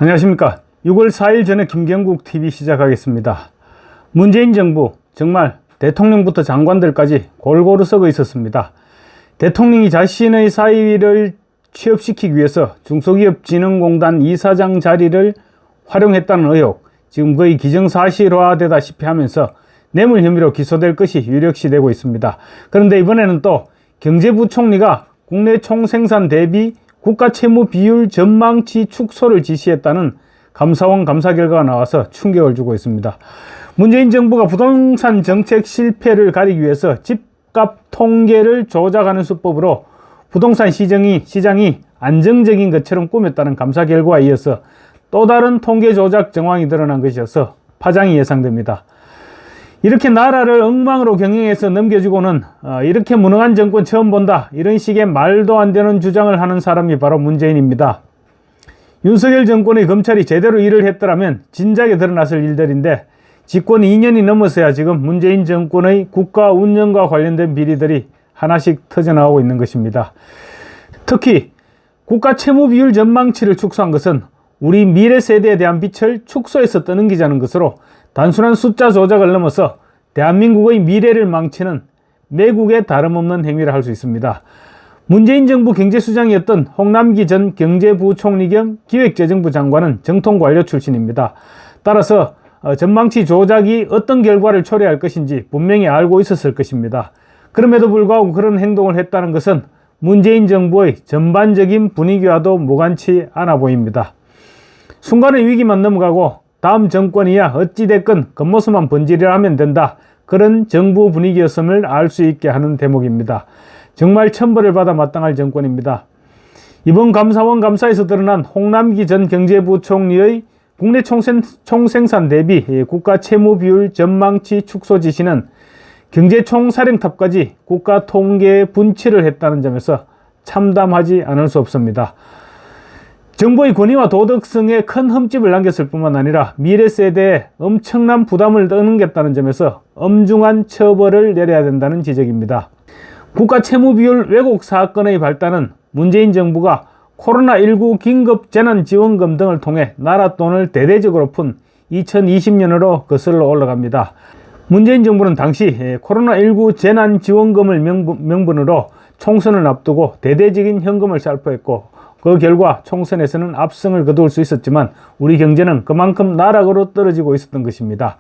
안녕하십니까. 6월 4일 저녁 김경국TV 시작하겠습니다. 문재인 정부 정말 대통령부터 장관들까지 골고루 썩어 있었습니다. 대통령이 자신의 사위를 취업시키기 위해서 중소기업진흥공단 이사장 자리를 활용했다는 의혹, 지금 거의 기정사실화되다시피 하면서 뇌물 혐의로 기소될 것이 유력시되고 있습니다. 그런데 이번에는 또 경제부총리가 국내 총생산 대비 국가 채무 비율 전망치 축소를 지시했다는 감사원 감사 결과가 나와서 충격을 주고 있습니다. 문재인 정부가 부동산 정책 실패를 가리기 위해서 집값 통계를 조작하는 수법으로 부동산 시장이 안정적인 것처럼 꾸몄다는 감사 결과에 이어서 또 다른 통계 조작 정황이 드러난 것이어서 파장이 예상됩니다. 이렇게 나라를 엉망으로 경영해서 넘겨주고는 이렇게 무능한 정권 처음 본다, 이런 식의 말도 안 되는 주장을 하는 사람이 바로 문재인입니다. 윤석열 정권의 검찰이 제대로 일을 했더라면 진작에 드러났을 일들인데 집권 2년이 넘어서야 지금 문재인 정권의 국가 운영과 관련된 비리들이 하나씩 터져나오고 있는 것입니다. 특히 국가 채무 비율 전망치를 축소한 것은 우리 미래 세대에 대한 빛을 축소해서 떠넘기자는 것으로 단순한 숫자 조작을 넘어서 대한민국의 미래를 망치는 매국에 다름없는 행위를 할 수 있습니다. 문재인 정부 경제수장이었던 홍남기 전 경제부총리 겸 기획재정부 장관은 정통관료 출신입니다. 따라서 전망치 조작이 어떤 결과를 초래할 것인지 분명히 알고 있었을 것입니다. 그럼에도 불구하고 그런 행동을 했다는 것은 문재인 정부의 전반적인 분위기와도 무관치 않아 보입니다. 순간의 위기만 넘어가고 다음 정권이야 어찌됐건 겉모습만 번지르르 하면 된다, 그런 정부 분위기였음을 알 수 있게 하는 대목입니다. 정말 천벌을 받아 마땅할 정권입니다. 이번 감사원 감사에서 드러난 홍남기 전 경제부총리의 국내 총생산 대비 국가 채무 비율 전망치 축소 지시는 경제총사령탑까지 국가 통계에 분치를 했다는 점에서 참담하지 않을 수 없습니다. 정부의 권위와 도덕성에 큰 흠집을 남겼을 뿐만 아니라 미래 세대에 엄청난 부담을 떠넘겼다는 점에서 엄중한 처벌을 내려야 된다는 지적입니다. 국가 채무 비율 왜곡 사건의 발단은 문재인 정부가 코로나19 긴급 재난지원금 등을 통해 나라 돈을 대대적으로 푼 2020년으로 거슬러 올라갑니다. 문재인 정부는 당시 코로나19 재난지원금을 명분으로 총선을 앞두고 대대적인 현금을 살포했고, 그 결과 총선에서는 압승을 거둘 수 있었지만 우리 경제는 그만큼 나락으로 떨어지고 있었던 것입니다.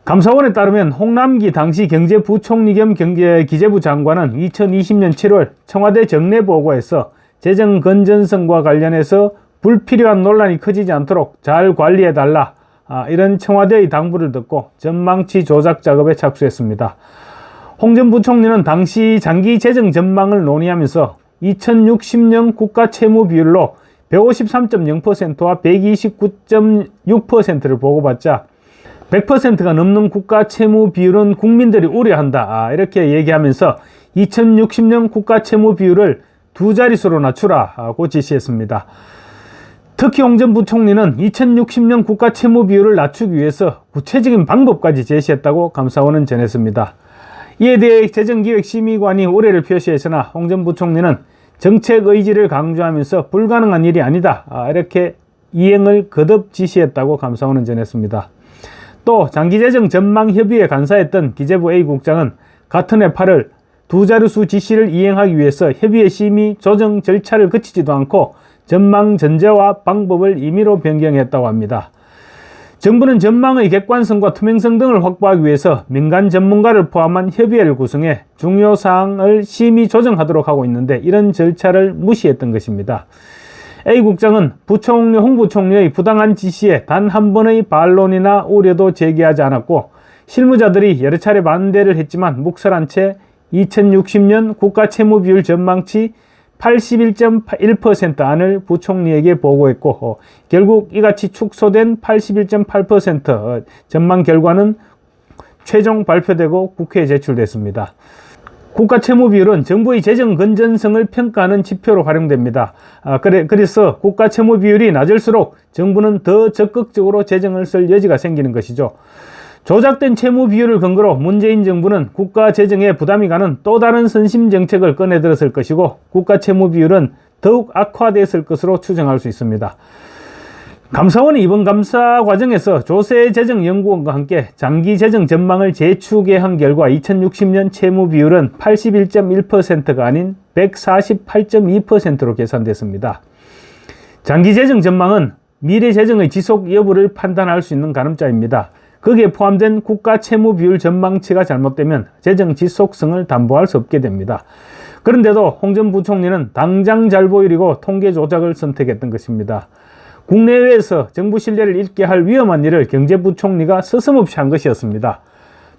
감사원에 따르면 홍남기 당시 경제부총리 겸 기재부 장관은 2020년 7월 청와대 정례보고에서 재정 건전성과 관련해서 불필요한 논란이 커지지 않도록 잘 관리해달라, 이런 청와대의 당부를 듣고 전망치 조작 작업에 착수했습니다. 홍 전 부총리는 당시 장기 재정 전망을 논의하면서 2060년 국가 채무 비율로 153.0%와 129.6%를 보고받자 100%가 넘는 국가 채무 비율은 국민들이 우려한다, 이렇게 얘기하면서 2060년 국가 채무 비율을 두 자릿수로 낮추라고 지시했습니다. 특히 홍 전 부총리는 2060년 국가 채무 비율을 낮추기 위해서 구체적인 방법까지 제시했다고 감사원은 전했습니다. 이에 대해 재정기획심의관이 우려를 표시했으나 홍 전 부총리는 정책 의지를 강조하면서 불가능한 일이 아니다, 이렇게 이행을 거듭 지시했다고 감사원은 전했습니다. 또 장기재정 전망협의에 간사했던 기재부 A국장은 같은 해 8월 두 자릿수 지시를 이행하기 위해서 협의회 심의 조정 절차를 거치지도 않고 전망 전제와 방법을 임의로 변경했다고 합니다. 정부는 전망의 객관성과 투명성 등을 확보하기 위해서 민간 전문가를 포함한 협의회를 구성해 중요 사항을 심의 조정하도록 하고 있는데 이런 절차를 무시했던 것입니다. A국장은 부총리, 홍 부총리의 부당한 지시에 단 한 번의 반론이나 우려도 제기하지 않았고, 실무자들이 여러 차례 반대를 했지만 묵살한 채 2060년 국가 채무 비율 전망치 81.1% 안을 부총리에게 보고했고, 결국 이같이 축소된 81.8% 전망 결과는 최종 발표되고 국회에 제출됐습니다. 국가 채무 비율은 정부의 재정 건전성을 평가하는 지표로 활용됩니다. 그래서 국가 채무 비율이 낮을수록 정부는 더 적극적으로 재정을 쓸 여지가 생기는 것이죠. 조작된 채무 비율을 근거로 문재인 정부는 국가 재정에 부담이 가는 또 다른 선심 정책을 꺼내들었을 것이고, 국가 채무 비율은 더욱 악화됐을 것으로 추정할 수 있습니다. 감사원이 이번 감사 과정에서 조세재정연구원과 함께 장기 재정 전망을 재추계한 결과 2060년 채무 비율은 81.1%가 아닌 148.2%로 계산됐습니다. 장기 재정 전망은 미래 재정의 지속 여부를 판단할 수 있는 가늠자입니다. 거기에 포함된 국가 채무 비율 전망치가 잘못되면 재정 지속성을 담보할 수 없게 됩니다. 그런데도 홍 전 부총리는 당장 잘 보이려고 통계 조작을 선택했던 것입니다. 국내외에서 정부 신뢰를 잃게 할 위험한 일을 경제부총리가 서슴없이 한 것이었습니다.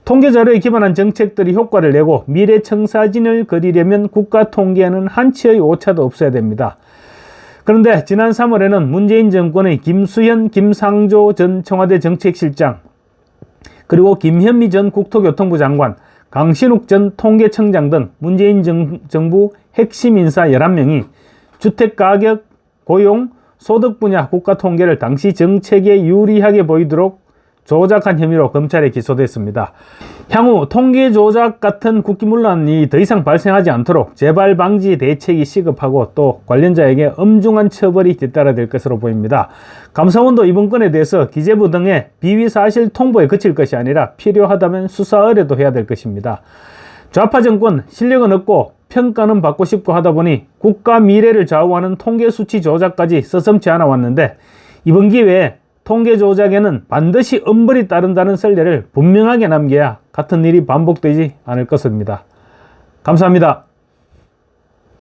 통계자료에 기반한 정책들이 효과를 내고 미래 청사진을 그리려면 국가 통계에는 한치의 오차도 없어야 됩니다. 그런데 지난 3월에는 문재인 정권의 김수현, 김상조 전 청와대 정책실장, 그리고 김현미 전 국토교통부 장관, 강신욱 전 통계청장 등 문재인 정부 핵심 인사 11명이 주택가격, 고용, 소득 분야 국가 통계를 당시 정책에 유리하게 보이도록 조작한 혐의로 검찰에 기소됐습니다. 향후 통계 조작 같은 국기문란이 더 이상 발생하지 않도록 재발 방지 대책이 시급하고 또 관련자에게 엄중한 처벌이 뒤따라 될 것으로 보입니다. 감사원도 이번 건에 대해서 기재부 등의 비위 사실 통보에 그칠 것이 아니라 필요하다면 수사 의뢰도 해야 될 것입니다. 좌파 정권 실력은 없고 평가는 받고 싶고 하다 보니 국가 미래를 좌우하는 통계 수치 조작까지 서슴지 않아 왔는데 이번 기회에 통계 조작에는 반드시 엄벌이 따른다는 선례를 분명하게 남겨야 같은 일이 반복되지 않을 것입니다. 감사합니다.